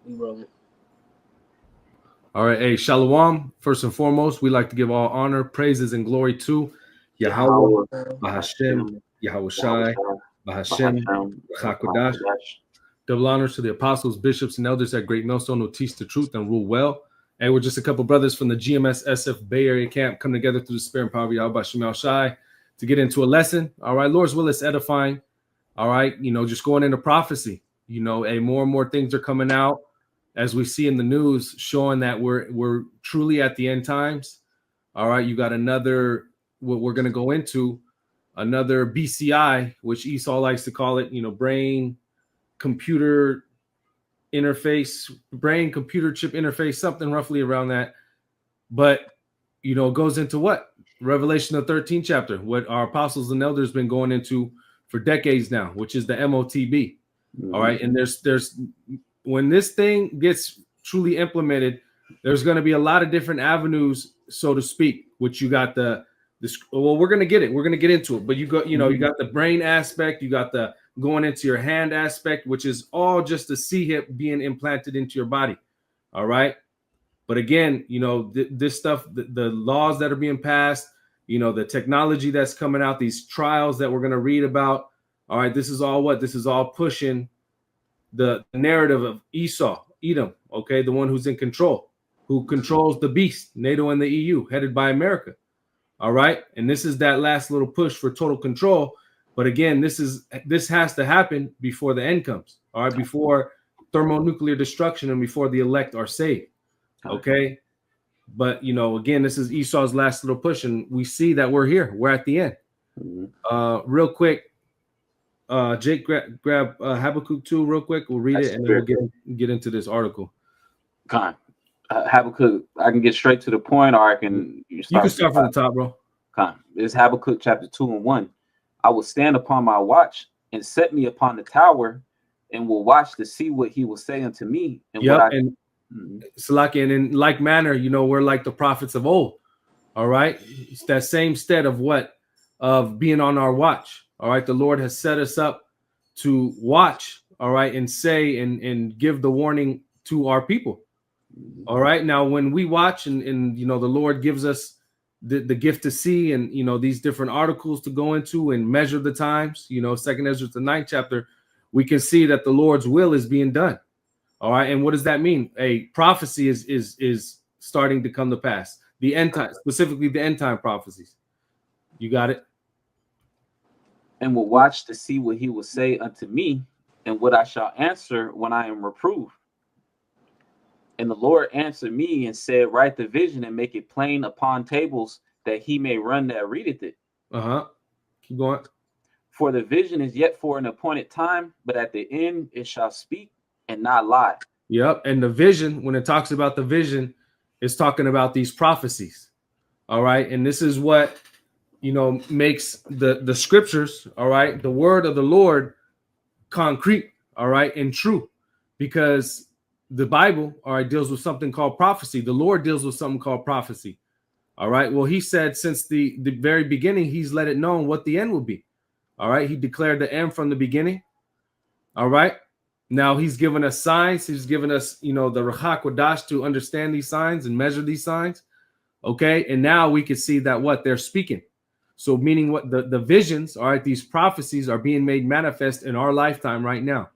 Brother. All right, hey, Shalom. First and foremost, we like to give all honor, praises, and glory to Yahweh, Bahashem, Yahweh Shai, Bahashem, Chakodash. Double honors to the apostles, bishops, and elders at Great Millstone who teach the truth and rule well. And we're just a couple brothers from the GMS SF Bay Area camp come together through the spirit and power of Yahweh Shemel Shai to get into a lesson. All right, Lord's will is edifying. All right, just going into prophecy. More and more things are coming out, as we see in the news, showing that we're truly at the end times. All right, you got another, what we're going to go into, another BCI, which Esau likes to call it, brain computer interface, brain computer chip interface, something roughly around that. But, it goes into what? Revelation, the 13th chapter, what our apostles and elders been going into for decades now, which is the Motb. All right, and there's when this thing gets truly implemented, there's going to be a lot of different avenues, so to speak, which you got we're going to get it. We're going to get into it. But you got the brain aspect, you got the going into your hand aspect, which is all just a C-hip being implanted into your body. All right. But again, this stuff, the laws that are being passed, the technology that's coming out, these trials that we're going to read about. All right. This is all pushing the narrative of Esau, Edom, okay, the one who's in control, who controls the beast, NATO and the EU, headed by America. All right. And this is that last little push for total control. But again, this has to happen before the end comes. All right, before thermonuclear destruction and before the elect are saved. Okay. But again, this is Esau's last little push, and we see that we're here. We're at the end. Real quick. Jake, grab Habakkuk 2 real quick. We'll read it and then we'll get into this article. Habakkuk, I can get straight to the point, or I can. You can start from the top, bro. It's Habakkuk chapter 2 and 1. I will stand upon my watch and set me upon the tower, and will watch to see what he will say unto me. And Salaki, and in like manner, we're like the prophets of old. All right, it's that same stead of being on our watch. All right, the Lord has set us up to watch, all right, and say and give the warning to our people. All right, now when we watch and the Lord gives us the gift to see and, these different articles to go into and measure the times, 2nd Ezra, the 9th chapter, we can see that the Lord's will is being done. All right, and what does that mean? A prophecy is starting to come to pass. The end time, specifically the end time prophecies. You got it? And will watch to see what he will say unto me, and what I shall answer when I am reproved. And the Lord answered me and said, write the vision and make it plain upon tables, that he may run that readeth it. Keep going. For the vision is yet for an appointed time, but at the end it shall speak and not lie. Yep. And the vision, when it talks about the vision, is talking about these prophecies. All right. And this is what makes the scriptures, all right, the word of the Lord concrete, all right, and true, because the Bible, all right, deals with something called prophecy. The Lord deals with something called prophecy. All right. Well, he said since the very beginning, he's let it known what the end will be. All right. He declared the end from the beginning. All right. Now he's given us signs. He's given us, the Ruach HaKodesh to understand these signs and measure these signs. Okay. And now we can see that what they're speaking. So meaning what the visions, all right, these prophecies are being made manifest in our lifetime right now.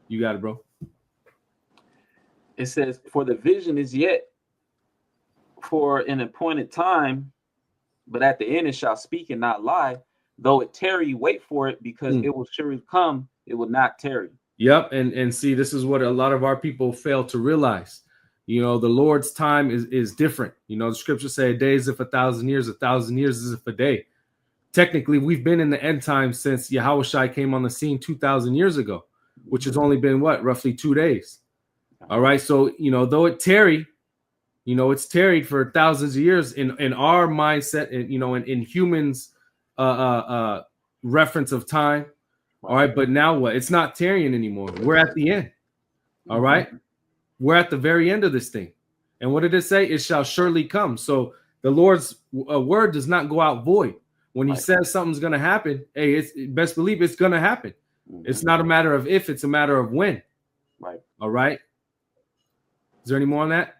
You got it, bro. It says, for the vision is yet for an appointed time, but at the end it shall speak and not lie. Though it tarry, wait for it, because it will surely come. It will not tarry. Yep. And see, this is what a lot of our people fail to realize. The Lord's time is different. The scriptures say a day is if 1,000 years, 1,000 years is if a day. Technically, we've been in the end time since Yahweh Shai came on the scene 2,000 years ago, which has only been roughly 2 days. All right. So, though it tarried, it's tarried for thousands of years in our mindset and, in humans reference of time. All right. But now what? It's not tarrying anymore. We're at the end. All right. We're at the very end of this thing. And what did it say? It shall surely come. So the Lord's word does not go out void. When he says something's going to happen, hey, it's best believe it's going to happen. It's not a matter of if, it's a matter of when. Right. All right. Is there any more on that?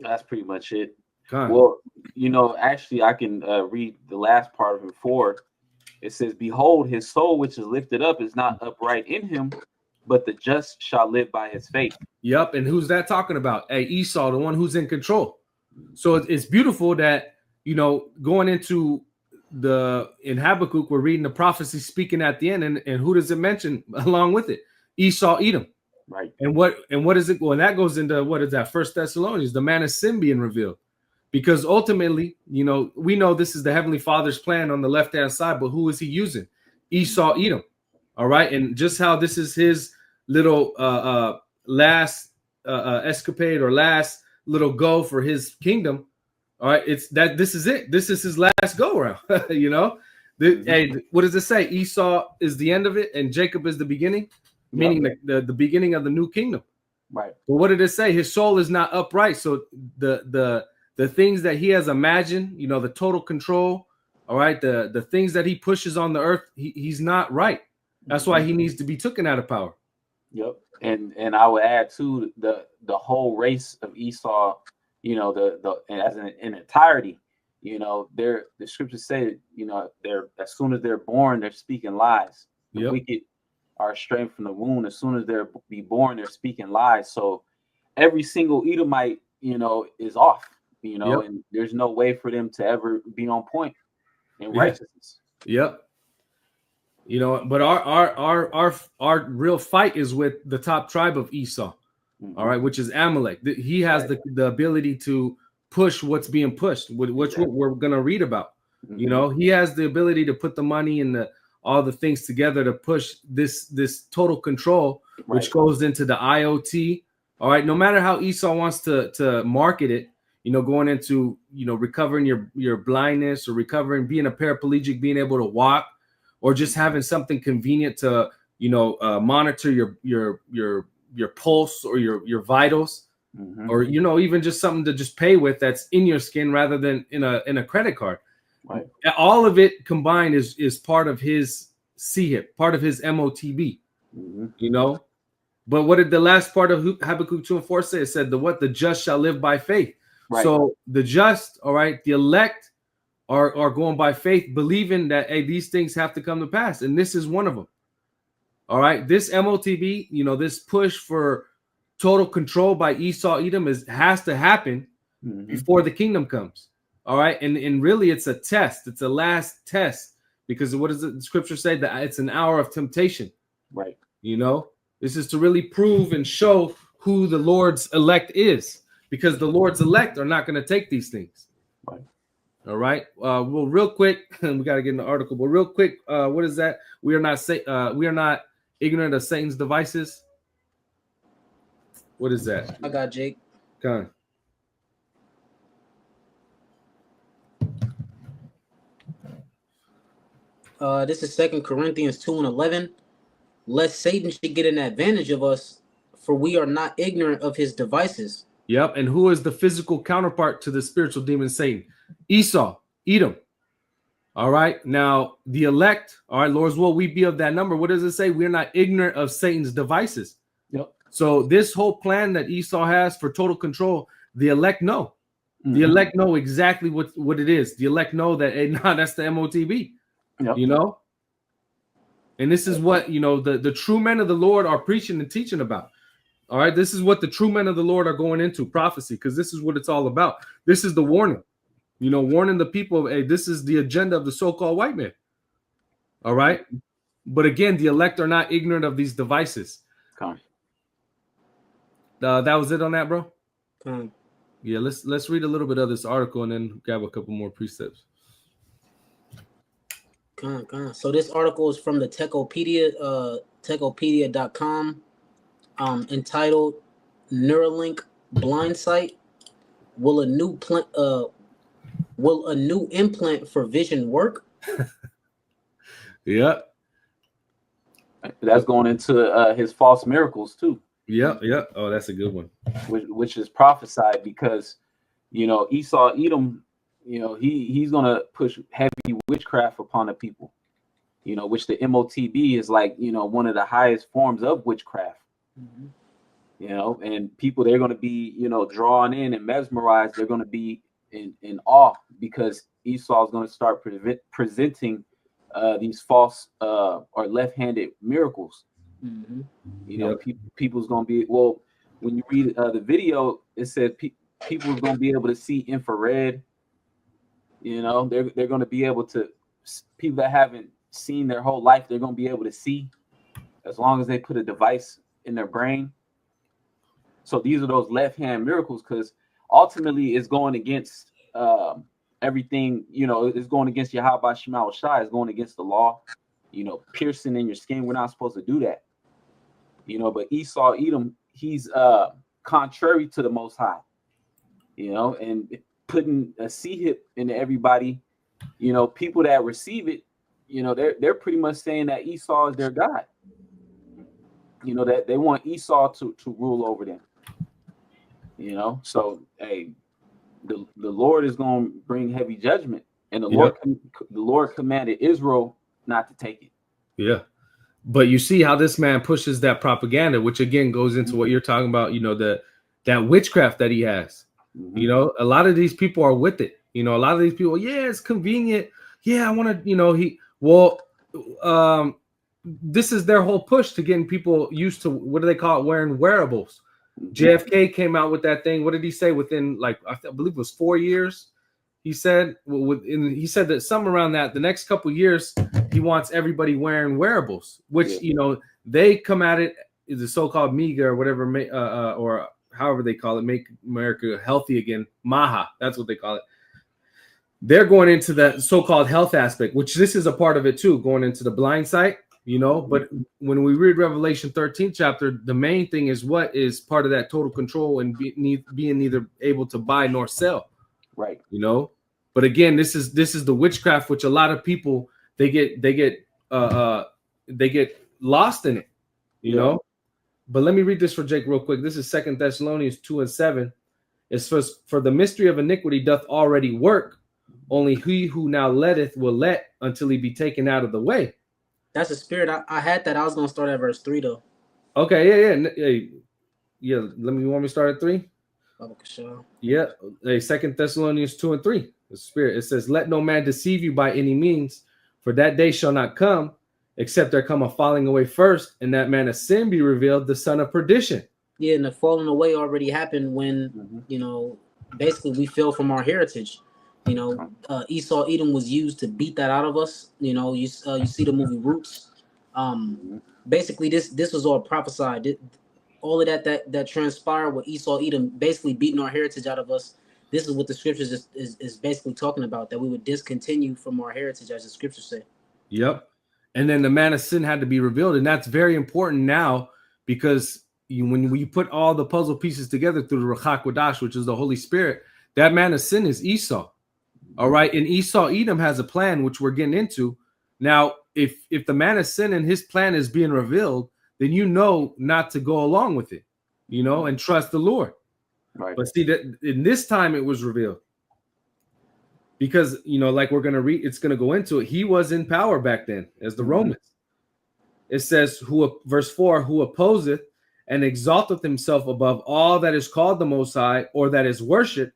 That's pretty much it. Con. Well, actually, I can read the last part of it forward. It says, "Behold, his soul which is lifted up is not upright in him, but the just shall live by his faith." Yep. And who's that talking about? Hey, Esau, the one who's in control. So it's beautiful that, going into in Habakkuk, we're reading the prophecy speaking at the end. And who does it mention along with it? Esau, Edom. Right. And what is it? Well, that goes into, what is that? 1 Thessalonians, the man of sin being revealed. Because ultimately, we know this is the Heavenly Father's plan on the left-hand side, but who is he using? Esau, Edom. All right. And just how this is his little last escapade or last little go for his kingdom. All right. It's that this is it. This is his last go around. Hey, what does it say? Esau is the end of it and Jacob is the beginning, meaning the beginning of the new kingdom. Right. But what did it say? His soul is not upright. So the things that he has imagined, the total control, all right, the things that he pushes on the earth, he's not right. That's why he needs to be taken out of power. Yep. And I would add too, the whole race of Esau, as an entirety, the scriptures say, they're, as soon as they're born, they're speaking lies. The wicked are straying from the womb. As soon as they're be born, they're speaking lies. So every single Edomite, is off. And there's no way for them to ever be on point in righteousness. Yep. But our real fight is with the top tribe of Esau, all right, which is Amalek. He has the ability to push what's being pushed, which we're going to read about. He has the ability to put the money and all the things together to push this total control, which goes into the IoT. All right, no matter how Esau wants to market it, going into, recovering your blindness or recovering, being a paraplegic, being able to walk, or just having something convenient to, monitor your pulse or your vitals, or, even just something to just pay with that's in your skin rather than in a credit card. Right. All of it combined is part of his CHIP, part of his MOTB, But what did the last part of Habakkuk 2:4 say? It said, the just shall live by faith. Right. So the just, all right, the elect are going by faith, believing that, hey, these things have to come to pass. And this is one of them. All right. This MOTB, this push for total control by Esau, Edom has to happen before the kingdom comes. All right. And really it's a test. It's a last test, because what does the scripture say? That it's an hour of temptation. Right. This is to really prove and show who the Lord's elect is, because the Lord's elect are not going to take these things. Right. All right. Well, real quick, we got to get in the article, but real quick, what is that? We are not ignorant of Satan's devices. What is that? I got Jake. Come on. This is 2 Corinthians 2:11. Lest Satan should get an advantage of us, for we are not ignorant of his devices. Yep. And who is the physical counterpart to the spiritual demon Satan? Esau, Edom. All right. Now, the elect, all right, Lord's will we be of that number. What does it say? We're not ignorant of Satan's devices. Yep. So this whole plan that Esau has for total control, the elect know. The elect know exactly what it is. The elect know that, hey, that's the MOTB. Yep. And this is what, the true men of the Lord are preaching and teaching about. All right. This is what the true men of the Lord are going into, prophecy, because this is what it's all about. This is the warning, warning the people, hey, this is the agenda of the so-called white man. All right. But again, the elect are not ignorant of these devices. That was it on that, bro. Yeah. Let's read a little bit of this article and then grab a couple more precepts. So this article is from the Techopedia, techopedia.com, entitled Neuralink Blind Sight. Will a new implant for vision work? Yep. That's going into his false miracles too. Yep. Oh, that's a good one. Which is prophesied, because Esau, Edom, he's gonna push heavy witchcraft upon the people, which the MOTB is like, one of the highest forms of witchcraft. you know, and people, they're going to be, you know, drawn in and mesmerized. They're going to be in awe because Esau is going to start presenting these false or left-handed miracles. Mm-hmm. You know, people's going to be, well, when you read the video, it said people's going to be able to see infrared. You know, they're going to be able to, people that haven't seen their whole life, they're going to be able to see as long as they put a device in their brain. So these are those left-hand miracles, because ultimately it's going against everything, you know, it's going against Yahweh Shema Shai, it's going against the law, you know, piercing in your skin. We're not supposed to do that. You know, but Esau, Edom, he's contrary to the Most High, you know, and putting a C-hip into everybody, you know, people that receive it, you know, they're pretty much saying that Esau is their God. You know, that they want Esau to rule over them. You know, so hey, the Lord is going to bring heavy judgment, and the Lord commanded Israel not to take it. Yeah. But you see how this man pushes that propaganda, which again goes into what you're talking about, you know, that witchcraft that he has. Mm-hmm. You know, a lot of these people are with it. You know, a lot of these people, yeah, it's convenient. Yeah, I want to, you know, this is their whole push to getting people used to, what do they call it, wearing wearables. JFK came out with that thing. What did he say? Within, like, I believe it was 4 years. He said that something around that, the next couple of years, he wants everybody wearing wearables, which, you know, they come at it is the so-called MEGA or whatever, or however they call it, Make America Healthy Again, MAHA, that's what they call it. They're going into the so-called health aspect, which this is a part of it too, going into the blind sight, you know. But when we read Revelation 13 chapter, the main thing is what is part of that total control and being neither able to buy nor sell. Right. You know, but again, this is the witchcraft, which a lot of people they get lost in it, you know. But let me read this for Jake real quick. This is 2 Thessalonians 2:7. It's for the mystery of iniquity doth already work. Only he who now letteth will let until he be taken out of the way. That's a spirit. I had that. I was gonna start at verse 3 though. Okay, yeah. Let me want me to start at 3. Yeah, 2 Thessalonians 2:3. The spirit, it says, "Let no man deceive you by any means, for that day shall not come, except there come a falling away first, and that man of sin be revealed, the son of perdition." Yeah, and the falling away already happened when you know, basically we fell from our heritage. You know, Esau Edom was used to beat that out of us. You know, you see the movie Roots. Basically, this was all prophesied. All of that transpired with Esau Edom basically beating our heritage out of us. This is what the scriptures is basically talking about, that we would discontinue from our heritage, as the scriptures say. Yep. And then the man of sin had to be revealed. And that's very important now, because when you put all the puzzle pieces together through the Ruach HaKodesh, which is the Holy Spirit, that man of sin is Esau. All right. And Esau Edom has a plan, which we're getting into. Now, if the man of sin and his plan is being revealed, then you know not to go along with it, you know, and trust the Lord. Right. But see, that in this time it was revealed. Because, you know, like we're going to read, it's going to go into it. He was in power back then as the Romans. It says, verse 4, who opposeth and exalteth himself above all that is called the Most High, or that is worshipped,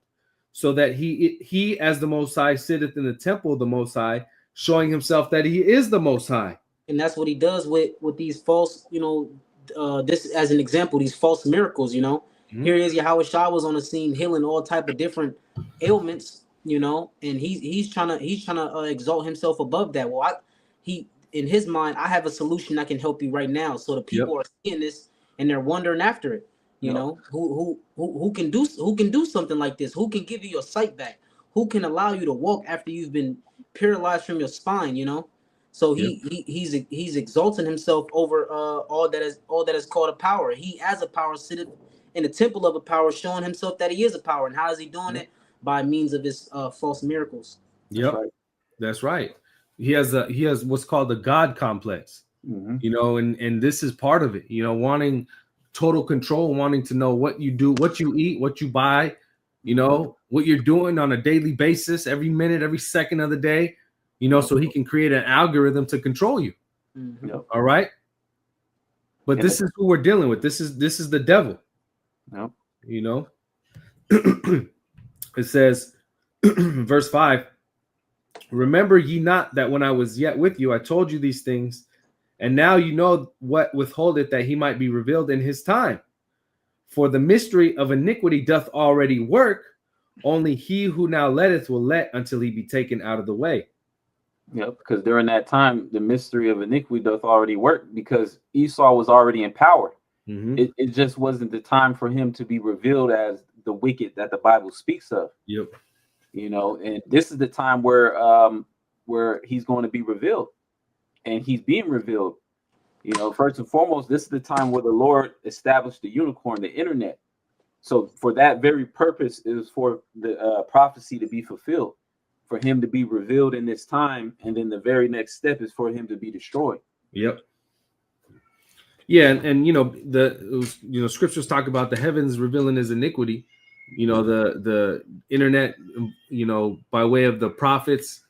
so that he as the Most High sitteth in the temple of the Most High, showing himself that he is the Most High. And that's what he does with these false, you know, this as an example, these false miracles, you know. Here is Yahweh Shai was on the scene healing all type of different ailments, you know, and he's trying to exalt himself above that. Well, in his mind, I have a solution that can help you right now. So the people are seeing this and they're wondering after it. You know, who can do something like this? Who can give you your sight back? Who can allow you to walk after you've been paralyzed from your spine? You know, so he's exalting himself over all that is called a power. He as a power sitteth in the temple of a power, showing himself that he is a power. And how is he doing it? By means of his false miracles. Yep, that's right. He has what's called the God complex. You know, and this is part of it. You know, wanting total control, wanting to know what you do, what you eat, what you buy, you know, what you're doing on a daily basis, every minute, every second of the day, you know, so he can create an algorithm to control you. All right. But this is who we're dealing with. This is the devil. Yep. You know, it says, verse 5, remember ye not that when I was yet with you, I told you these things, and now you know what withholdeth that he might be revealed in his time. For the mystery of iniquity doth already work, only he who now letteth will let until he be taken out of the way. Yep, because during that time, the mystery of iniquity doth already work, because Esau was already in power. Mm-hmm. It just wasn't the time for him to be revealed as the wicked that the Bible speaks of. Yep. You know, and this is the time where he's going to be revealed, and he's being revealed. You know, first and foremost, this is the time where the Lord established the unicorn, the internet. So for that very purpose is for the prophecy to be fulfilled, for him to be revealed in this time, and then the very next step is for him to be destroyed. Yep. Yeah, and you know, scriptures talk about the heavens revealing his iniquity. You know, the internet, you know, by way of the prophets,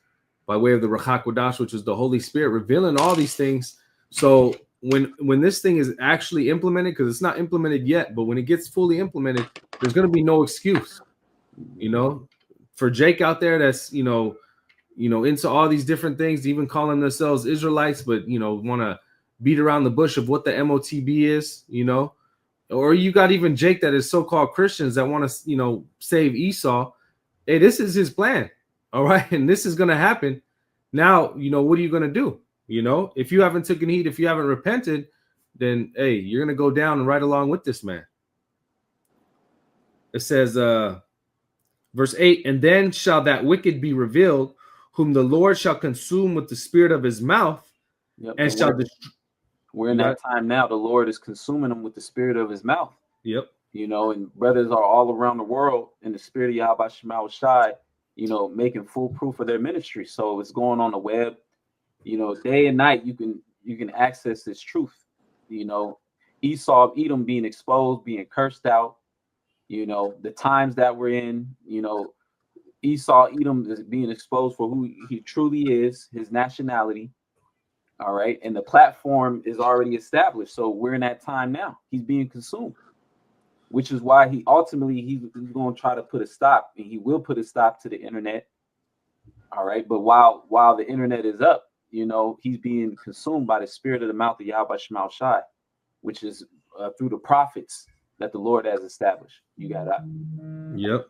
by way of the Ruach HaKodesh, which is the Holy Spirit, revealing all these things. So when this thing is actually implemented, because it's not implemented yet, but when it gets fully implemented, there's going to be no excuse. You know, for Jake out there that's you know into all these different things, even calling themselves Israelites, but you know want to beat around the bush of what the Motb is, you know, or you got even Jake that is so-called Christians that want to, you know, save Esau. Hey, this is his plan. All right. And this is going to happen. Now, you know, what are you going to do? You know, if you haven't taken heed, if you haven't repented, then, hey, you're going to go down and right along with this man. It says, verse 8, and then shall that wicked be revealed, whom the Lord shall consume with the spirit of his mouth, Yep, and shall destroy. We're in that time now. The Lord is consuming them with the spirit of his mouth. Yep. You know, and brothers are all around the world in the spirit of Yahweh Shema Shai, you know, making full proof of their ministry. So it's going on the web, you know, day and night. You can access this truth. You know, Esau, Edom being exposed, being cursed out. You know, the times that we're in. You know, Esau, Edom is being exposed for who he truly is, his nationality. All right. And the platform is already established. So we're in that time now. He's being consumed, which is why he's going to try to put a stop, and he will put a stop to the internet. All right. But while the internet is up, you know, he's being consumed by the spirit of the mouth of Yahweh Shema Shai, which is through the prophets that the Lord has established. You got that? Yep.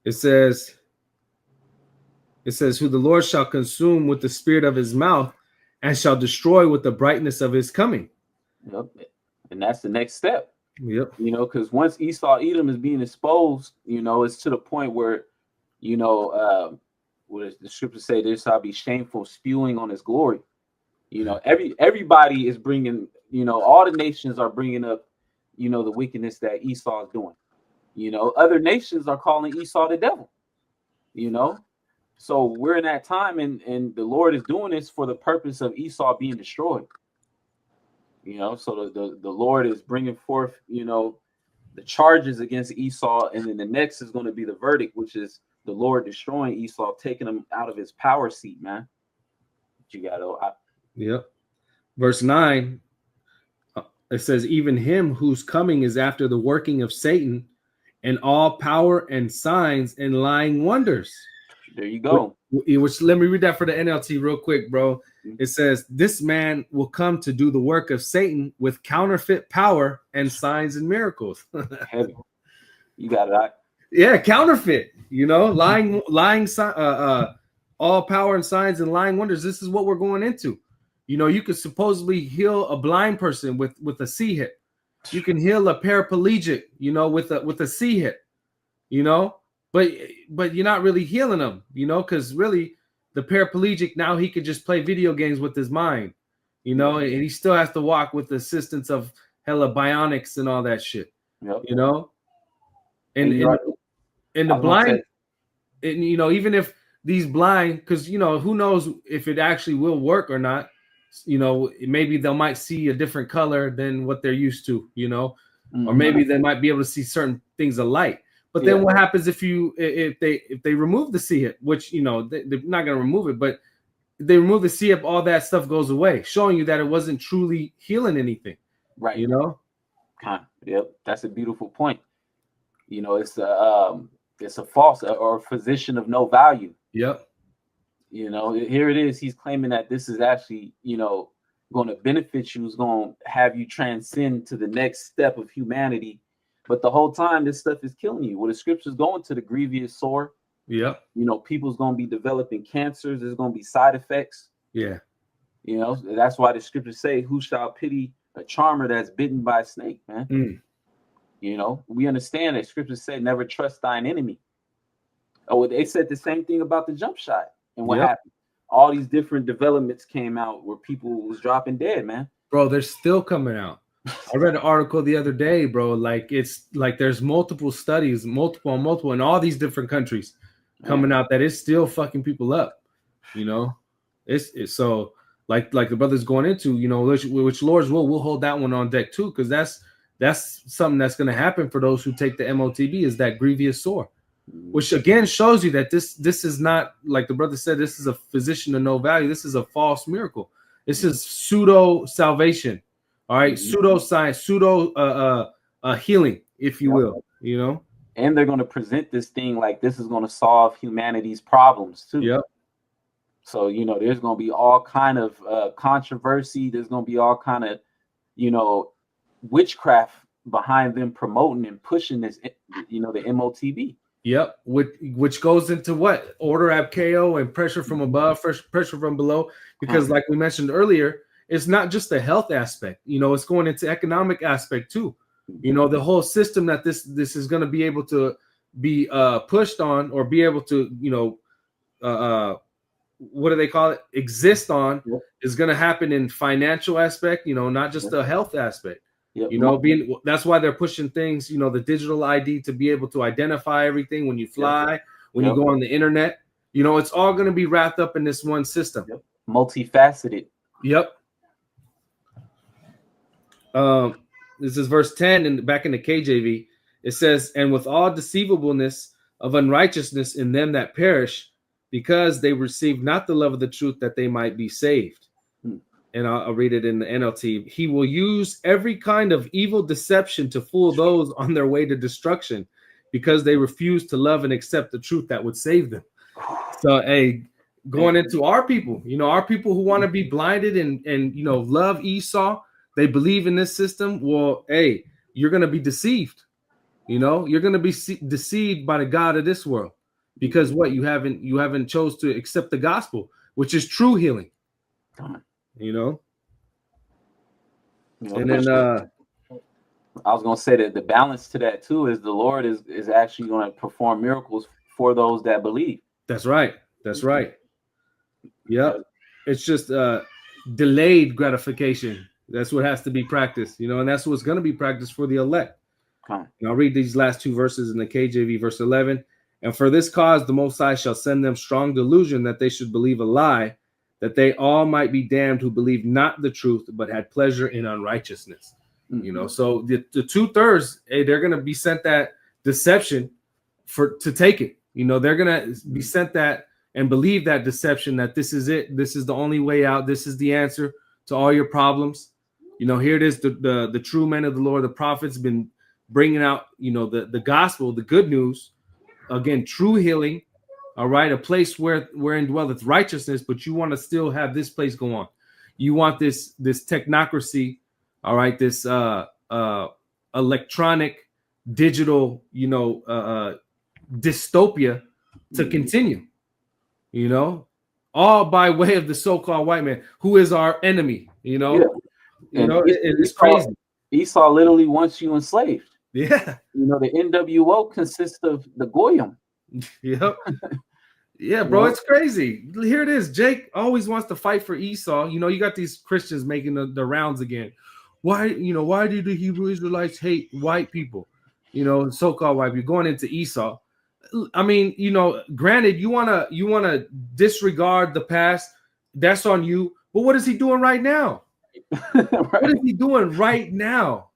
It says, who the Lord shall consume with the spirit of his mouth, and shall destroy with the brightness of his coming. Yep. And that's the next step. Yep. You know, because once Esau, Edom is being exposed, you know, it's to the point where, you know, what the scriptures say, there shall be shameful spewing on his glory. You know, everybody is bringing, you know, all the nations are bringing up, you know, the wickedness that Esau is doing. You know, other nations are calling Esau the devil. You know, so we're in that time, and the Lord is doing this for the purpose of Esau being destroyed. You know, so the Lord is bringing forth, you know, the charges against Esau, and then the next is going to be the verdict, which is the Lord destroying Esau, taking him out of his power seat, man. You got to. Yep. Verse 9, it says, even him whose coming is after the working of Satan, and all power and signs and lying wonders. There you go. Which let me read that for the NLT real quick, bro. It says, this man will come to do the work of Satan with counterfeit power and signs and miracles. Heavy. You got it. Yeah, counterfeit. You know, lying, all power and signs and lying wonders. This is what we're going into. You know, you could supposedly heal a blind person with a C hit. You can heal a paraplegic, you know, with a C hit, you know, but you're not really healing them, you know, because really the paraplegic, now he could just play video games with his mind, you know, and he still has to walk with the assistance of hella bionics and all that shit, you know, and the blind, and you know, even if these blind, because you know, who knows if it actually will work or not. You know, maybe they might see a different color than what they're used to, you know, or maybe they might be able to see certain things of light. But then what happens if they remove the C hip, which, you know, they're not going to remove it, but they remove the C hip, all that stuff goes away, showing you that it wasn't truly healing anything. Right. You know, Yep, that's a beautiful point. You know, it's a false or a physician of no value. Yep. You know, here it is. He's claiming that this is actually, going to benefit you, is going to have you transcend to the next step of humanity. But the whole time, this stuff is killing you. Well, the scriptures going to the grievous sore. Yep. You know, people's going to be developing cancers. There's going to be side effects. Yeah. You know, that's why the scriptures say, "Who shall pity a charmer that's bitten by a snake?" Man. Mm. You know, we understand that scriptures say, "Never trust thine enemy." Oh, they said the same thing about the jump shot. And what happened? All these different developments came out where people was dropping dead, man. Bro, they're still coming out. I read an article the other day, bro. Like, it's like there's multiple studies, multiple in all these different countries coming out that it's still fucking people up. You know, it's so like the brother's going into, which Lord's will, we'll hold that one on deck too, because that's something that's going to happen for those who take the Motb, is that grievous sore. Which again shows you that this is not, like the brother said, this is a physician of no value. This is a false miracle. This is pseudo salvation. All right, pseudo science, pseudo healing, if you will. You know, and they're going to present this thing like this is going to solve humanity's problems too. Yep. So there's going to be all kind of controversy. There's going to be all kind of witchcraft behind them promoting and pushing this. The Motb. Yep, which goes into what? Order ab KO and pressure from above, pressure from below. Because like we mentioned earlier, it's not just the health aspect. It's going into economic aspect too. The whole system that this is going to be able to be pushed on, or be able to, what do they call it? Exist on, is going to happen in financial aspect, not just the health aspect. Yep. That's why they're pushing things, the digital ID, to be able to identify everything when you fly, when you go on the internet. It's all going to be wrapped up in this one system. Yep. Multifaceted. Yep. This is verse 10 and back in the KJV. It says, "And with all deceivableness of unrighteousness in them that perish, because they receive not the love of the truth, that they might be saved." And I'll read it in the NLT. "He will use every kind of evil deception to fool those on their way to destruction, because they refuse to love and accept the truth that would save them." So, going into our people, our people who want to be blinded and love Esau, they believe in this system. Well, you're going to be deceived. You're going to be deceived by the God of this world, because what you haven't chose to accept the gospel, which is true healing. And then I was gonna say that the balance to that too is the Lord is actually going to perform miracles for those that believe. That's right. Yep. It's just delayed gratification. That's what has to be practiced, and that's what's going to be practiced for the elect. And I'll read these last two verses in the KJV, verse 11. "And for this cause the Most High shall send them strong delusion, that they should believe a lie, that they all might be damned who believed not the truth, but had pleasure in unrighteousness." So the 2/3, they're going to be sent that deception to take it. They're going to be sent that and believe that deception, that this is it. This is the only way out. This is the answer to all your problems. Here it is. The true men of the Lord, the prophets, been bringing out, the gospel, the good news. Again, true healing. All right, a place wherein dwelleth righteousness, but you want to still have this place go on. You want this technocracy, all right, this electronic, digital, dystopia to continue. All by way of the so-called white man, who is our enemy. It's crazy. Esau literally wants you enslaved. Yeah. The NWO consists of the Goyim. Yep. Yeah, bro, it's crazy. Here it is. Jake always wants to fight for Esau. You got these Christians making the rounds again. Why do the Hebrew Israelites hate white people? So-called white people, going into Esau. I mean, granted, you wanna disregard the past. That's on you. But what is he doing right now? Right. What is he doing right now?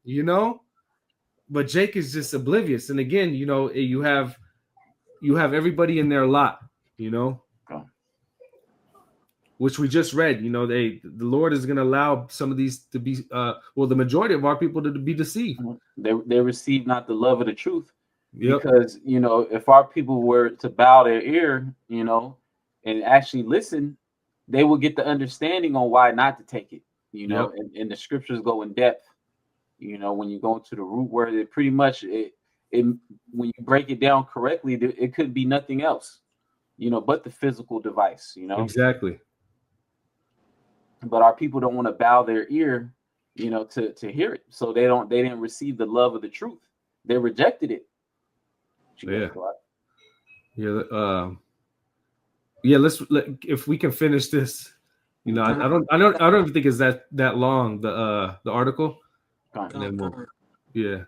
But Jake is just oblivious. And again, you have everybody in their lot. which we just read. You know, the Lord is going to allow some of these to be, well, the majority of our people to be deceived. They receive not the love of the truth. Yep. Because, you know, if our people were to bow their ear, you know, and actually listen, they will get the understanding on why not to take it, you know, and the scriptures go in depth, you know, when you go into the root word, it pretty much, it when you break it down correctly, it could be nothing else, you know, but the physical device, you know. Exactly. But our people don't want to bow their ear, you know, to hear it. So they didn't receive the love of the truth. They rejected it. Yeah. If we can finish this, you know, I don't even think it's that long, the article. Yeah.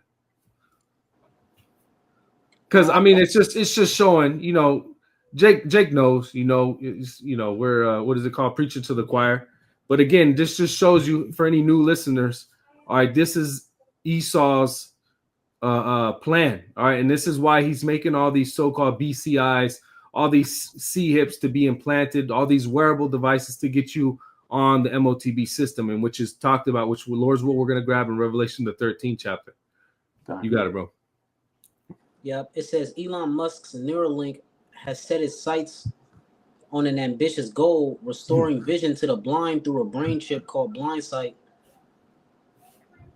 Because I mean, it's just showing, you know, Jake knows, you know, we're what is it called, preaching to the choir. But again, this just shows you, for any new listeners, all right, this is Esau's plan. All right, and this is why he's making all these so-called BCIs, all these C-hips to be implanted, all these wearable devices to get you on the Motb system, and which is talked about, which Lord's what we're going to grab in Revelation the 13th chapter. You got it, bro. Yep. It says Elon Musk's Neuralink has set its sights on an ambitious goal, restoring vision to the blind through a brain chip called BlindSight.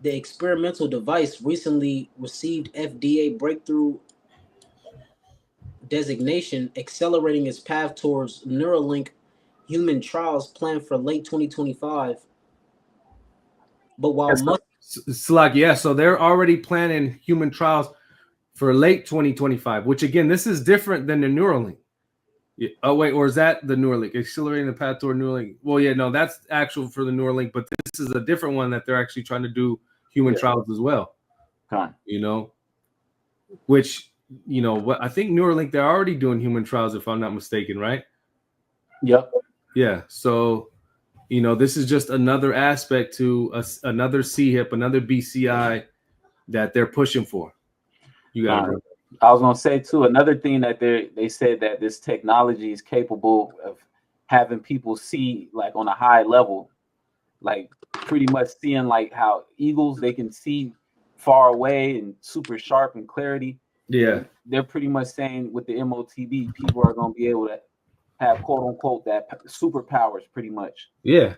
The experimental device recently received FDA breakthrough designation, accelerating its path towards Neuralink human trials planned for late 2025. But while so they're already planning human trials for late 2025, which again, this is different than the Neuralink. Oh wait, or is that the Neuralink accelerating the path toward Neuralink? Well, yeah, no, that's actual for the Neuralink, but this is a different one that they're actually trying to do human trials as well. You know, which, you know, what I think Neuralink, they're already doing human trials, if I'm not mistaken, right? Yep. Yeah. So, you know, this is just another aspect to another C-hip, another BCI that they're pushing for. You got it, bro. I was gonna say too, another thing that they said that this technology is capable of having people see like on a high level, like pretty much seeing like how eagles, they can see far away and super sharp and clarity. Yeah. And they're pretty much saying with the Motb, people are gonna be able to have quote unquote that superpowers pretty much. Yeah.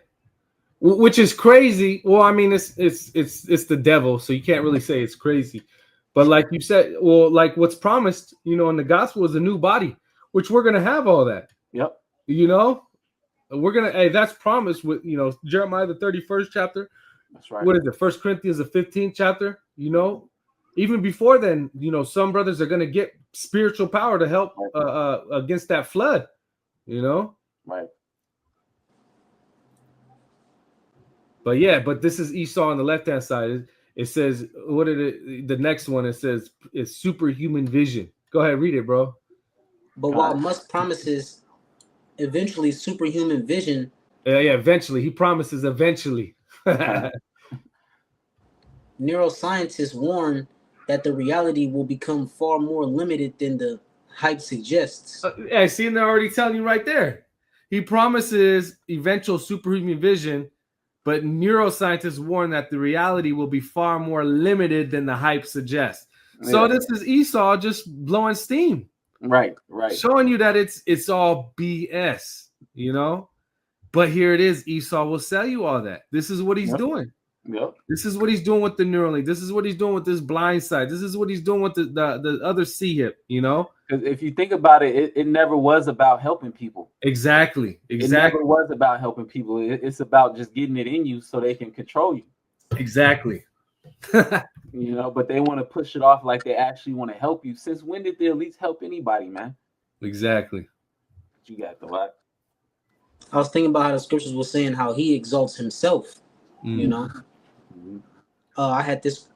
Which is crazy. Well, I mean, it's the devil, so you can't really say it's crazy. But like you said, well, like what's promised, you know, in the gospel is a new body, which we're gonna have all that. Yep. You know, we're gonna. That's promised with, you know, Jeremiah the 31st chapter. That's right. What is it? 1 Corinthians the 15th chapter. You know, even before then, you know, some brothers are gonna get spiritual power to help against that flood. You know. Right. But yeah, but this is Esau on the left-hand side. It says, what did it? The next one, it says, it's superhuman vision. Go ahead, read it, bro. But while Musk promises eventually superhuman vision, eventually, he promises eventually. Neuroscientists warn that the reality will become far more limited than the hype suggests. Yeah, see, and they're already telling you right there. He promises eventual superhuman vision, but neuroscientists warn that the reality will be far more limited than the hype suggests. So this is Esau just blowing steam. Right. Showing you that it's all BS, you know? But here it is. Esau will sell you all that. This is what he's doing. Yep. This is what he's doing with the Neuralink. This is what he's doing with this BlindSight. This is what he's doing with the other C-hip, you know? Because if you think about it, it never was about helping people. Exactly. It never was about helping people. It's about just getting it in you so they can control you. Exactly. You know, but they want to push it off like they actually want to help you. Since when did the elites help anybody, man? Exactly. You got the what? I was thinking about how the scriptures were saying how he exalts himself. You know, I had this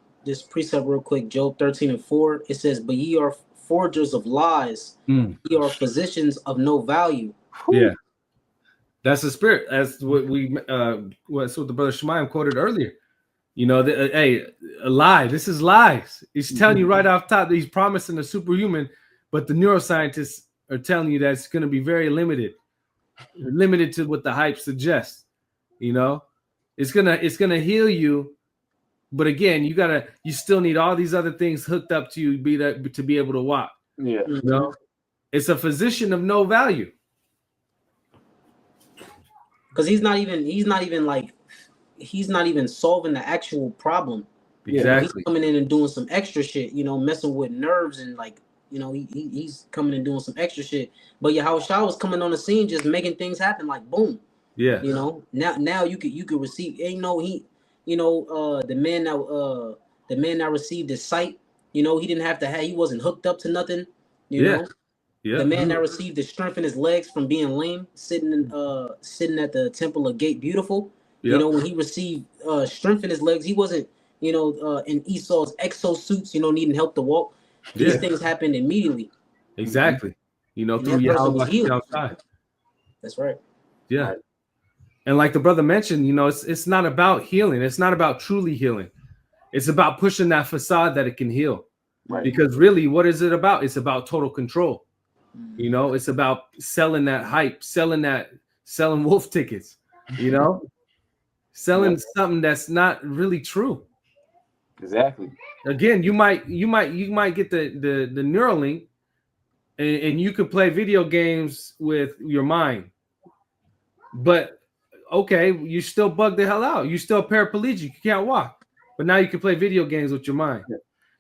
precept real quick. Job 13:4. It says, "But ye are forgers of lies. Ye are physicians of no value." Yeah, that's the spirit. That's what that's what the brother Shemayim quoted earlier. You know, a lie. This is lies. He's telling you right off top that he's promising a superhuman, but the neuroscientists are telling you that it's going to be very limited. limited to what the hype suggests. You know, it's gonna heal you, but again, you still need all these other things hooked up to you to be able to walk. Yeah. You know, it's a physician of no value. Because he's not even solving the actual problem. Exactly. He's coming in and doing some extra shit, messing with nerves and he's coming and doing some extra shit. But Yahushua was coming on the scene, just making things happen, like boom. Yeah. Now you could receive. The man that received his sight. He didn't have to he wasn't hooked up to nothing. You know. Yeah. The man that received the strength in his legs from being lame, sitting at the temple of Gate Beautiful. Yep. When he received strength in his legs, he wasn't in Esau's exosuits, needing help to walk. These things happened immediately. Exactly. Through Yahweh outside. That's right. Yeah. Right. And like the brother mentioned, it's not about healing. It's not about truly healing. It's about pushing that facade that it can heal. Right. Because really, what is it about? It's about total control. It's about selling that hype, selling wolf tickets, selling something that's not really true. Exactly. Again, you might get the Neuralink and you could play video games with your mind. But okay, you still bug the hell out. You still paraplegic. You can't walk. But now you can play video games with your mind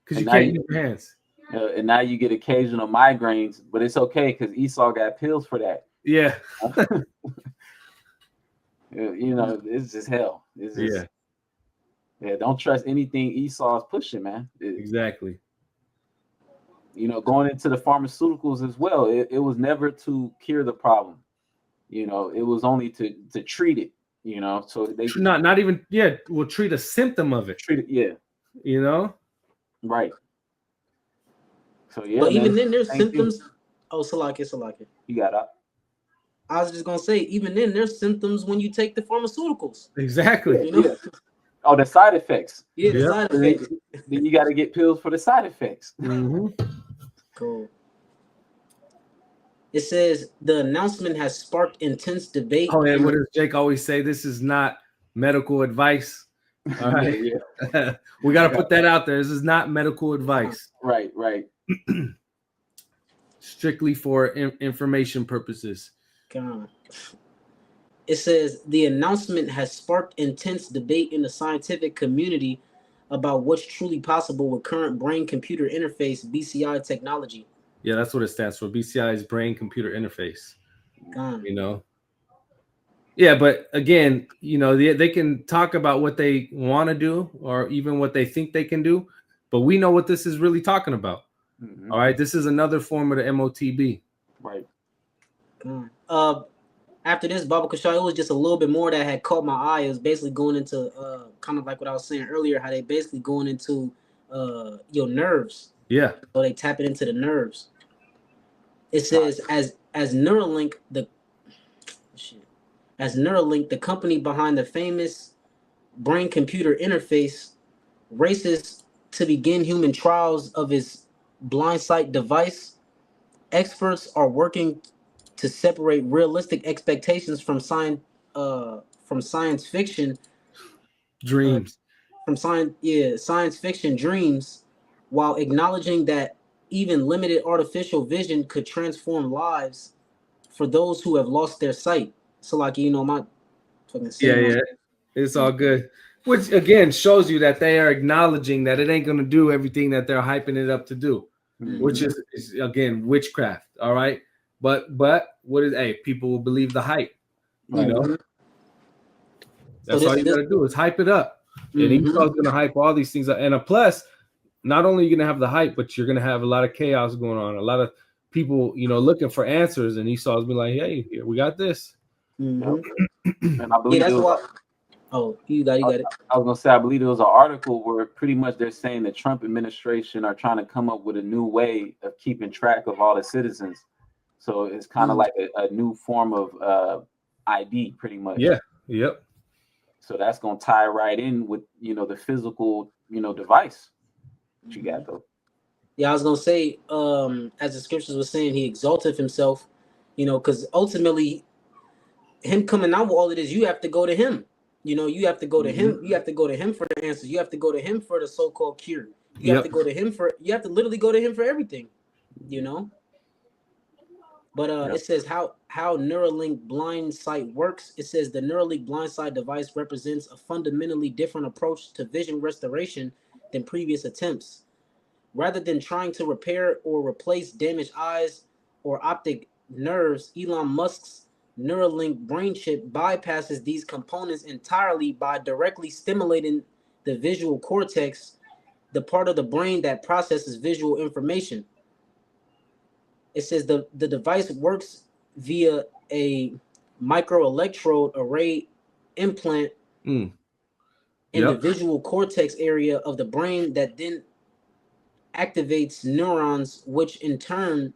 because you can't use your hands. And now you get occasional migraines, but it's okay because Esau got pills for that. Yeah. It's just hell. It's just, don't trust anything Esau's pushing, man. Exactly. Going into the pharmaceuticals as well, it was never to cure the problem. It was only to treat it. So they not even will treat a symptom of it. Treat it, right. So but even then, there's symptoms. Oh, Salaki. You got up. I was just gonna say, even then, there's symptoms when you take the pharmaceuticals. Exactly. Oh, the side effects. Yeah, the side effects. Then you got to get pills for the side effects. Mm-hmm. Cool. It says the announcement has sparked intense debate. Oh, and what does Jake always say? This is not medical advice. All right. We got to put that out there. This is not medical advice. Right. Strictly for information purposes. God. It says the announcement has sparked intense debate in the scientific community about what's truly possible with current brain-computer interface (BCI) technology. Yeah, that's what it stands for. BCI is brain-computer interface. God. Yeah, but again, they can talk about what they want to do or even what they think they can do, but we know what this is really talking about. Mm-hmm. All right, this is another form of the MOTB. Right. After this, Baba Kashai, it was just a little bit more that had caught my eye. It was basically going into kind of like what I was saying earlier, how they basically going into your nerves. Yeah. So they tap it into the nerves. It says as Neuralink, the company behind the famous brain-computer interface, races to begin human trials of its blind sight device. Experts are working to separate realistic expectations from science fiction dreams. Science fiction dreams, while acknowledging that even limited artificial vision could transform lives for those who have lost their sight. So, like, my fucking it's all good. Which again shows you that they are acknowledging that it ain't gonna do everything that they're hyping it up to do, which is again witchcraft. All right. But what is people will believe the hype, That's all you gotta do is hype it up. And Esau's gonna hype all these things up. And plus, not only are you gonna have the hype, but you're gonna have a lot of chaos going on, a lot of people, looking for answers, and Esau's be like, hey, here, we got this. Mm-hmm. And I believe that's what. Oh, you got it. I was gonna say, I believe there was an article where pretty much they're saying the Trump administration are trying to come up with a new way of keeping track of all the citizens. So it's kind of like a new form of ID, pretty much. Yeah. Yep. So that's gonna tie right in with the physical device that you got though. Yeah, I was gonna say, as the scriptures were saying, he exalted himself, because ultimately him coming out with all of this, you have to go to him. You know, you have to go to him. You have to go to him for the answers. You have to go to him for the so-called cure. You have to go to him for. You have to literally go to him for everything. You know. But it says how Neuralink blind sight works. It says the Neuralink blind sight device represents a fundamentally different approach to vision restoration than previous attempts. Rather than trying to repair or replace damaged eyes or optic nerves, Elon Musk's Neuralink brain chip bypasses these components entirely by directly stimulating the visual cortex, the part of the brain that processes visual information. It says the device works via a microelectrode array implant in the visual cortex area of the brain that then activates neurons, which in turn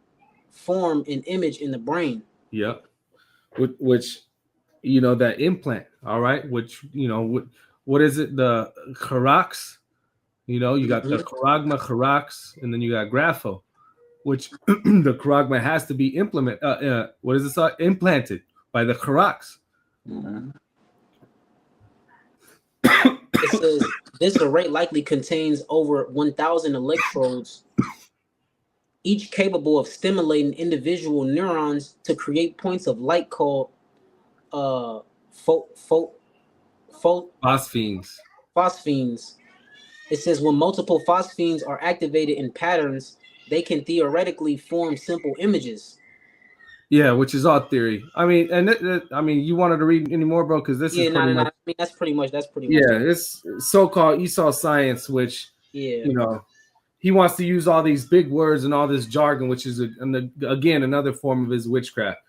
form an image in the brain. Yep. Which you know, that implant, all right, which, you know, what is it? The Charax, you know, you got the Charax, and then you got Grapho, which the Charax has to be implanted by the Charax. It says this array likely contains over 1,000 electrodes, each capable of stimulating individual neurons to create points of light called Phosphenes. It says when multiple phosphenes are activated in patterns, they can theoretically form simple images. Yeah, which is all theory. I mean, and I mean, you wanted to read any more, bro? Because this is pretty much. I mean, that's pretty much. Yeah, it's so-called Esau science, which you know, he wants to use all these big words and all this jargon, which is again another form of his witchcraft.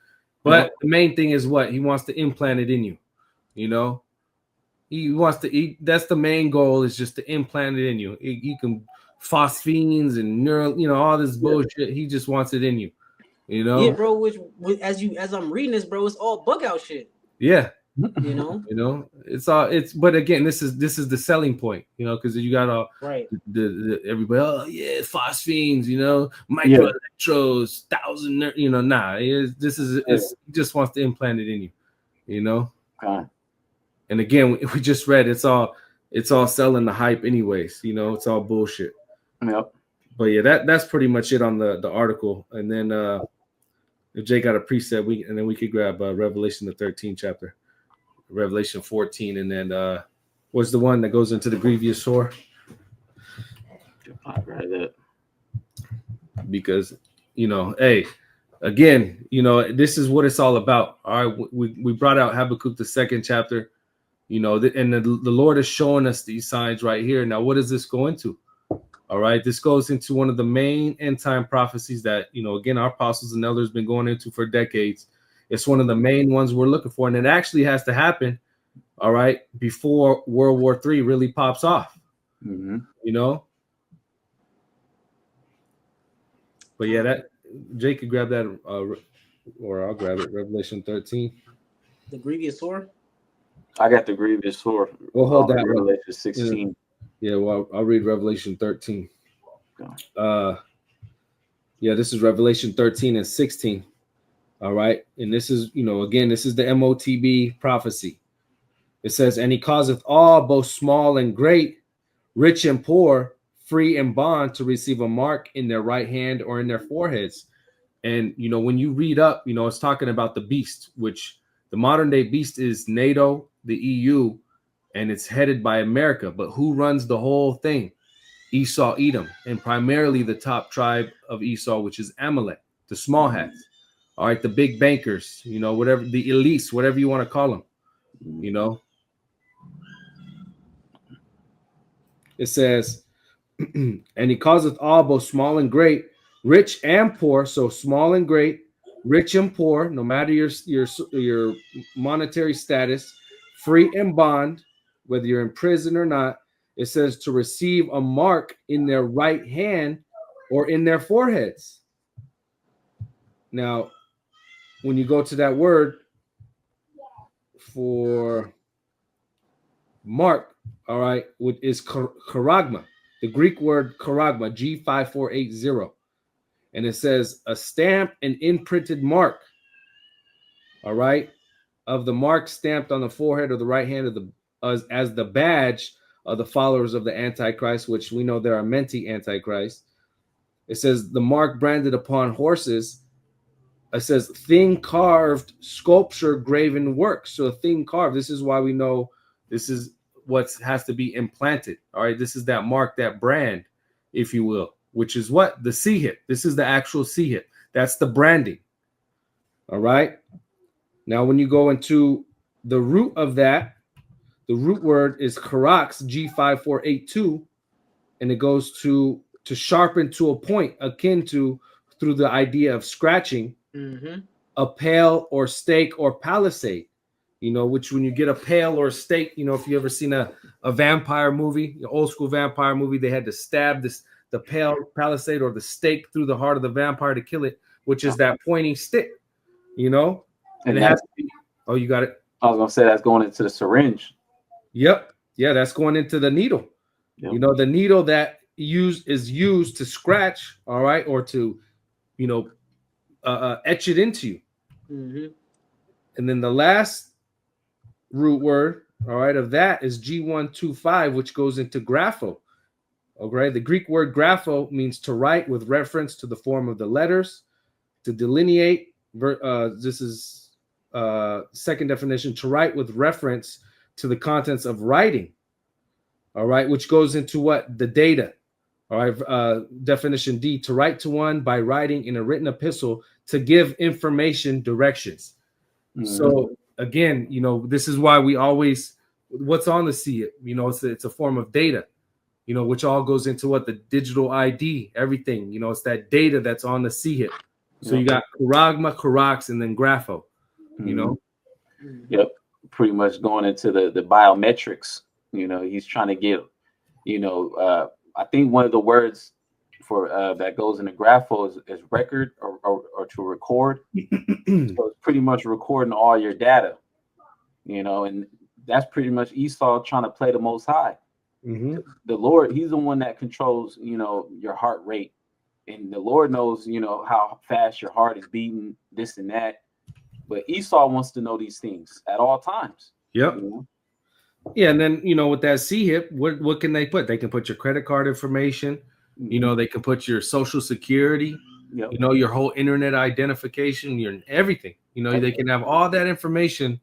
But the main thing is what he wants to implant it in you. You know, he wants to. That's the main goal, is just to implant it in you. You can phosphenes and neural, you know, all this bullshit. He just wants it in you. You know, yeah, bro. Which as I'm reading this, bro, it's all bug out shit. Yeah, you know, but again, this is the selling point, you know, because you got all the everybody. Oh yeah, phosphenes, you know, microelectrodes, 1,000, you know, he just wants to implant it in you, you know. And again, we just read it's all selling the hype, anyways. You know, it's all bullshit. Yep. But yeah, that's pretty much it on the article, and then. If Jay got a preset, we could grab Revelation, the 13th chapter, Revelation 14, and then what's the one that goes into the grievous sore? Because, you know, hey, again, you know, this is what it's all about. All right, we brought out Habakkuk, the 2nd chapter, you know, and the Lord is showing us these signs right here. Now, what does this go into? All right, this goes into one of the main end time prophecies that, you know, again, our apostles and elders been going into for decades. It's one of the main ones we're looking for, and it actually has to happen, all right, before World War III really pops off. You know. But yeah, that Jake could grab that, or I'll grab it. Revelation 13. The grievous sore. I got the grievous sore. We'll hold that. Revelation 16. Yeah, well, I'll read Revelation 13. Yeah, this is Revelation 13 and 16. All right. And this is, you know, again, this is the Motb prophecy. It says, and he causeth all, both small and great, rich and poor, free and bond, to receive a mark in their right hand or in their foreheads. And, you know, when you read up, you know, it's talking about the beast, which the modern day beast is NATO, the EU, and it's headed by America. But who runs the whole thing? Esau, Edom, and primarily the top tribe of Esau, which is Amalek, the small hats. All right, the big bankers, you know, whatever, the elites, whatever you want to call them, you know. It says, and he causeth all, both small and great, rich and poor. So small and great, rich and poor, no matter your monetary status, free and bond, whether you're in prison or not. It says to receive a mark in their right hand or in their foreheads. Now, when you go to that word for mark, all right, which is charagma, the Greek word charagma, G5480. And it says a stamp and imprinted mark, all right, of the mark stamped on the forehead or the right hand of the as the badge of the followers of the Antichrist, which we know there are many Antichrist. It says the mark branded upon horses. It says thing carved, sculpture, graven work. So a thing carved. This is why we know this is what has to be implanted. All right, this is that mark, that brand, if you will, which is what? The C-hip. This is the actual C-hip. That's the branding. All right. Now, when you go into the root of that, the root word is karax, G5482, and it goes to sharpen to a point, akin to through the idea of scratching, a pale or stake or palisade. You know, which when you get a pale or a stake, you know, if you ever seen a vampire movie, an old school vampire movie, they had to stab the pale palisade or the stake through the heart of the vampire to kill it, which is that pointing stick, you know, and it has to be. Oh, you got it. I was gonna say that's going into the syringe. Yep. Yeah, that's going into the needle. Yep. You know, the needle that is used to scratch, all right, or to, you know, etch it into you. And then the last root word, all right, of that is G125, which goes into grapho. Okay, the Greek word grapho means to write with reference to the form of the letters, to delineate. This is second definition, to write with reference to the contents of writing. All right, which goes into what? The data. All right, definition D, to write to one by writing in a written epistle to give information directions. So again, you know, this is why we always, what's on the C, you know, it's a form of data, you know, which all goes into what? The digital ID, everything, you know, it's that data that's on the C hip. So you got charagma, karax, and then grapho, you know. Yep, pretty much going into the biometrics. You know, he's trying to get, you know, I think one of the words for that goes into grapho is record or to record. So it's pretty much recording all your data, you know, and that's pretty much Esau trying to play the Most High. The Lord, he's the one that controls, you know, your heart rate, and the Lord knows, you know, how fast your heart is beating, this and that. But Esau wants to know these things at all times. Yep. You know? Yeah, and then, you know, with that C-hip, what can they put? They can put your credit card information. You know, they can put your social security. You know, your whole internet identification, your everything. You know, they can have all that information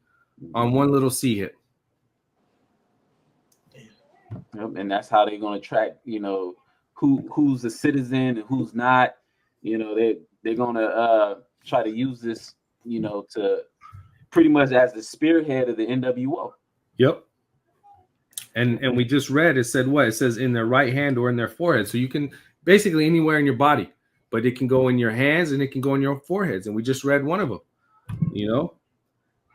on one little C-hip. And that's how they're going to track, you know, who's a citizen and who's not. You know, they're going to try to use this, you know, to pretty much as the spearhead of the NWO. Yep. And we just read, it said what? It says in their right hand or in their forehead. So you can basically anywhere in your body, but it can go in your hands and it can go in your foreheads. And we just read one of them, you know.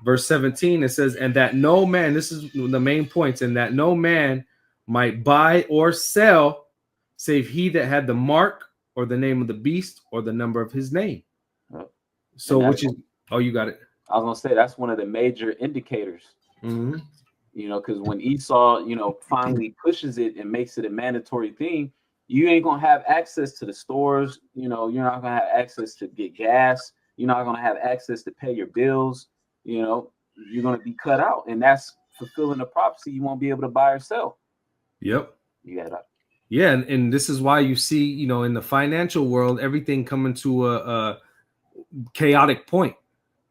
Verse 17, it says, and that no man, this is the main points, and that no man might buy or sell save he that had the mark or the name of the beast or the number of his name. So which is, oh, you got it. I was going to say, that's one of the major indicators. You know, because when Esau, you know, finally pushes it and makes it a mandatory thing, you ain't going to have access to the stores. You know, you're not going to have access to get gas. You're not going to have access to pay your bills. You know, you're going to be cut out. And that's fulfilling the prophecy. You won't be able to buy or sell. Yep. You got that. Yeah. And this is why you see, you know, in the financial world, everything coming to a chaotic point.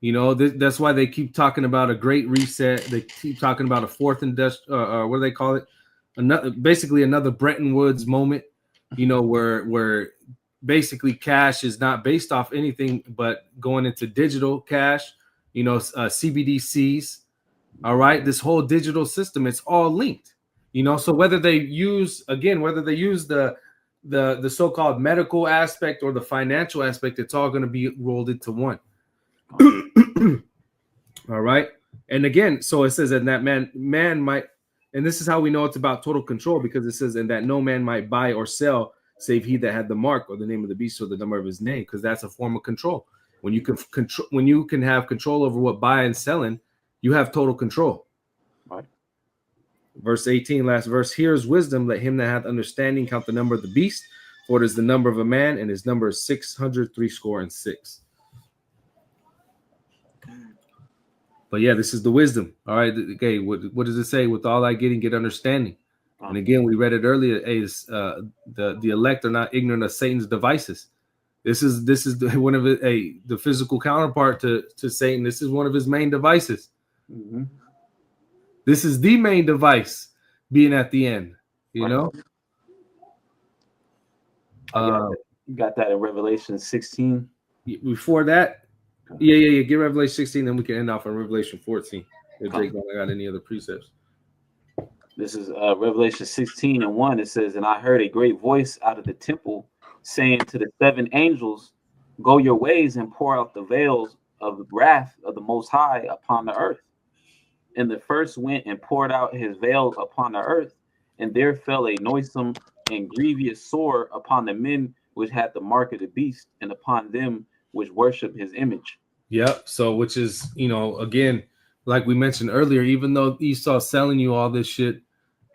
You know, that's why they keep talking about a great reset. They keep talking about a fourth industrial, what do they call it? Basically another Bretton Woods moment, you know, where basically cash is not based off anything but going into digital cash, you know, CBDCs. All right. This whole digital system, it's all linked, you know, so whether they use the so-called medical aspect or the financial aspect, it's all going to be rolled into one. All right. And again, so it says that man might, and this is how we know it's about total control, because it says, and that no man might buy or sell save he that had the mark or the name of the beast or the number of his name, because that's a form of control. When you can control, when you can have control over what buying and selling, you have total control. Right. Verse 18, last verse. Here is wisdom. Let him that hath understanding count the number of the beast, for it is the number of a man, and his number is 666. But yeah, this is the wisdom. All right. Okay. What does it say? With all I get understanding. And again, we read it earlier. The elect are not ignorant of Satan's devices. This is one of the physical counterpart to Satan. This is one of his main devices. Mm-hmm. This is the main device being at the end. You know. You got that in Revelation 16. Before that, yeah. Get Revelation 16, then we can end off on Revelation 14. If Jake don't got any other precepts. This is Revelation 16:1. It says, "And I heard a great voice out of the temple saying to the 7 angels, go your ways and pour out the veils of wrath of the Most High upon the earth. And the first went and poured out his veil upon the earth, and there fell a noisome and grievous sore upon the men which had the mark of the beast, and upon them which worship his image." Yep. So, which is, again, like we mentioned earlier, even though Esau's selling you all this shit,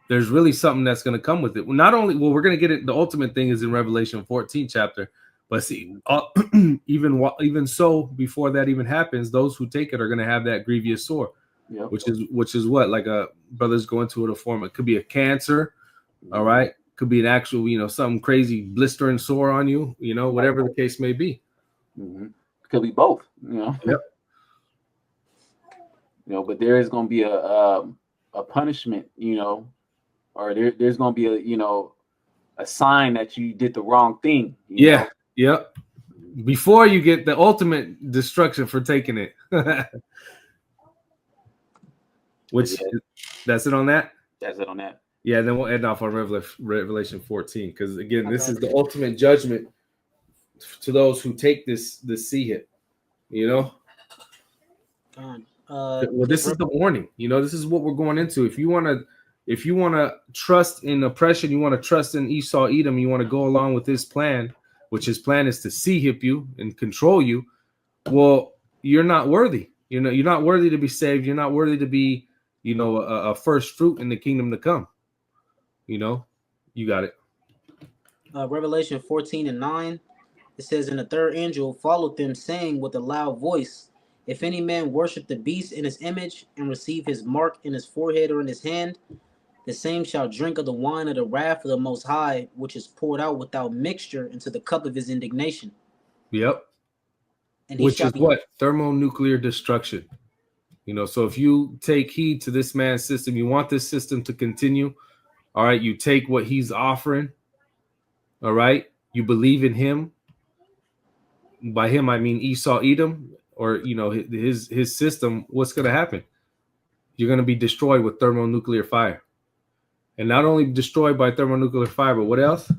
there's really something that's going to come with it. Not only, we're going to get it. The ultimate thing is in Revelation 14 chapter, but see, even so, before that even happens, those who take it are going to have that grievous sore, which is what, like a brother's going to a form. It could be a cancer, all right. Could be an actual, something crazy blistering sore on you, whatever the case may be. Mm-hmm. Could be both, Yep. But there is going to be a punishment, or there's going to be a sign that you did the wrong thing. You know? Yep. Before you get the ultimate destruction for taking it. That's it on that? That's it on that. Yeah, then we'll end off on Revelation 14, because again, this is the ultimate judgment to those who take this sea hit. Well, this is the warning. This is what we're going into. If you want to trust in oppression, you want to trust in Esau, Edom, you want to go along with his plan, which his plan is to sea hip you and control you. Well, you're not worthy. You're not worthy to be saved. You're not worthy to be, a first fruit in the kingdom to come. You got it. Revelation 14:9. It says, "And the third angel followed them, saying with a loud voice, if any man worship the beast in his image and receive his mark in his forehead or in his hand, the same shall drink of the wine of the wrath of the Most High, which is poured out without mixture into the cup of his indignation." Yep. And which is what? Thermonuclear destruction. So if you take heed to this man's system, you want this system to continue. All right. You take what he's offering. All right. You believe in him. By him, I mean Esau, Edom, or his system. What's going to happen? You're going to be destroyed with thermonuclear fire, and not only destroyed by thermonuclear fire, but what else?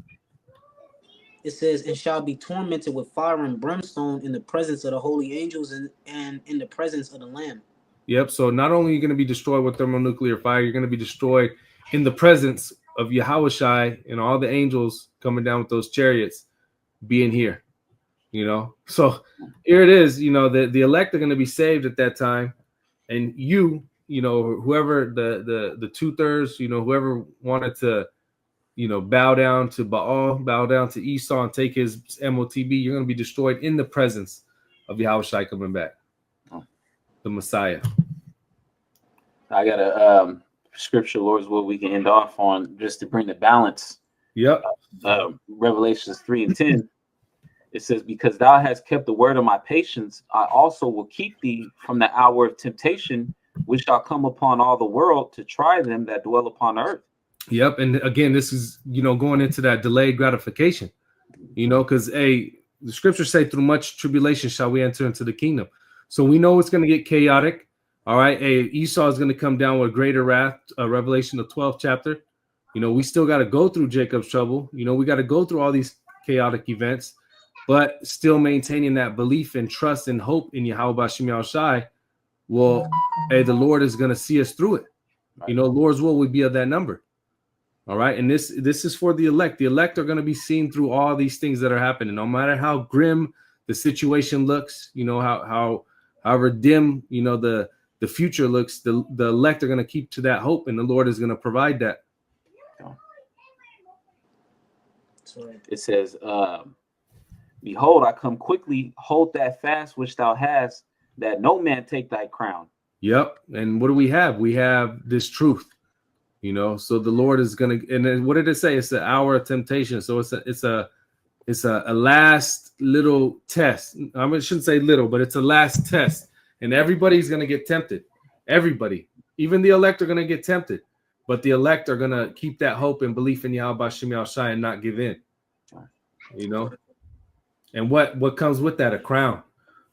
It says, "And shall be tormented with fire and brimstone in the presence of the holy angels and in the presence of the Lamb." Yep. So not only are you going to be destroyed with thermonuclear fire, you're going to be destroyed in the presence of Yahushai and all the angels coming down with those chariots being here. So here it is. The elect are going to be saved at that time, and whoever the 2/3, whoever wanted to, bow down to Baal, bow down to Esau, and take his Motb, you're going to be destroyed in the presence of Yahushai coming back, the Messiah. I got a scripture, Lord's will, we can end off on just to bring the balance. Yep. Revelations 3:10. It says, "Because thou hast kept the word of my patience, I also will keep thee from the hour of temptation, which shall come upon all the world to try them that dwell upon the earth." Yep. And again, this is, going into that delayed gratification, because the scriptures say through much tribulation shall we enter into the kingdom. So we know it's going to get chaotic. All right. Esau is going to come down with greater wrath. Revelation, the 12th chapter. We still got to go through Jacob's trouble. We got to go through all these chaotic events, but still maintaining that belief and trust and hope in Yahweh B'Shem Yahushai. Well, the Lord is going to see us through it. Lord's will would be of that number. All right. And this is for the elect. The elect are going to be seen through all these things that are happening, no matter how grim the situation looks, however dim, the future looks, the elect are going to keep to that hope, and the Lord is going to provide that. It says, "Behold, I come quickly, hold that fast which thou hast, that no man take thy crown." Yep. And what do we have? We have this truth, you know. So the Lord is gonna. And then what did it say? It's the hour of temptation. So it's a last little test. I mean, I shouldn't say little, but it's a last test. And everybody's gonna get tempted. Everybody, even the elect, are gonna get tempted. But the elect are gonna keep that hope and belief in Yahweh Shem Yahushai and not give in. You know. And what comes with that? A crown.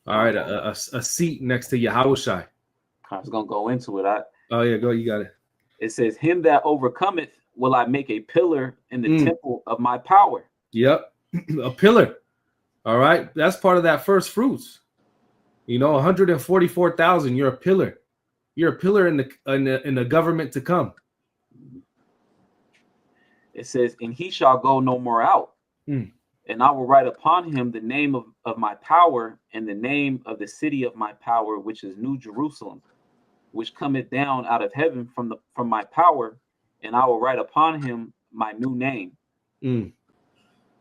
All right, a seat next to Yahushai. I was gonna go into it. Oh yeah, go. You got it. It says, "Him that overcometh will I make a pillar in the temple of my power." Yep, a pillar. All right, that's part of that first fruits. You know, 144,000. You're a pillar. You're a pillar in the government to come. It says, "And he shall go no more out, and I will write upon him the name of my power and the name of the city of my power, which is New Jerusalem, which cometh down out of heaven from my power, and I will write upon him my new name."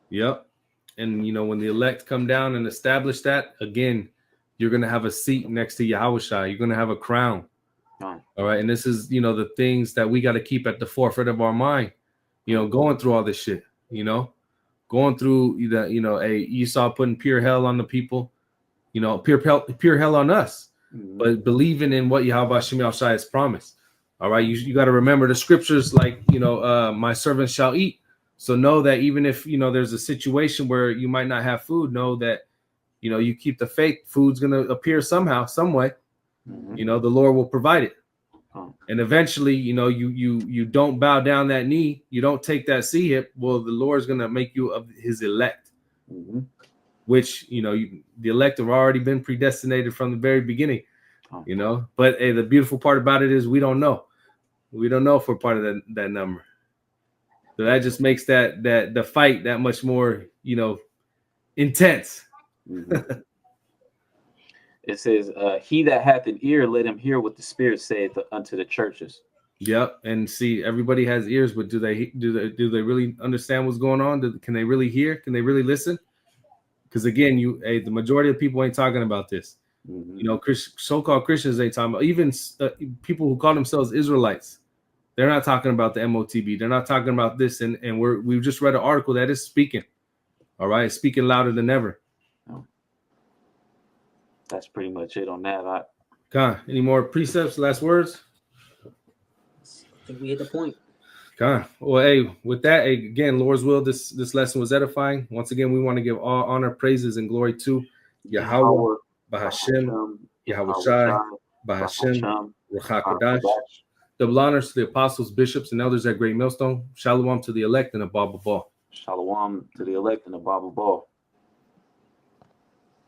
Yep. And you know, when the elect come down and establish that, again, you're gonna have a seat next to Yahushua. You're gonna have a crown. All right. And this is, you know, the things that we got to keep at the forefront of our mind, you know, going through all this shit, you know, going through the, you know, Esau putting pure hell on the people, you know, pure hell on us, but believing in what Yahweh Shem Yahushai has promised. All right. You got to remember the scriptures, like, you know, my servants shall eat. So know that even if, you know, there's a situation where you might not have food, know that, you know, you keep the faith, food's going to appear somehow, some way. You know, the Lord will provide it. And eventually, you know, you don't bow down that knee. You don't take that sea hip. Well, the Lord's going to make you of his elect, which, you know, the elect have already been predestinated from the very beginning, you know. But hey, the beautiful part about it is we don't know. We don't know if we're part of that number. So that just makes that the fight that much more, you know, intense. It says, "He that hath an ear, let him hear what the Spirit saith unto the churches." Yep. And see, everybody has ears, but do they really understand what's going on? Can they really hear? Can they really listen? Because again, the majority of people ain't talking about this. You know, so-called Christians ain't talking about. Even people who call themselves Israelites, they're not talking about the Motb. They're not talking about this. And we've just read an article that is speaking. All right, speaking louder than ever. That's pretty much it on that. Any more precepts, last words? I think we hit the point. Well, hey, with that, again, Lord's will, this lesson was edifying. Once again, we want to give all honor, praises, and glory to Yahweh, Bahashem, Yahushai, Bahashem, Ruach HaKodesh. Double honors to the apostles, bishops, and elders at Great Millstone. Shalom to the elect and Abba Ball. Shalom to the elect and Abba Ball.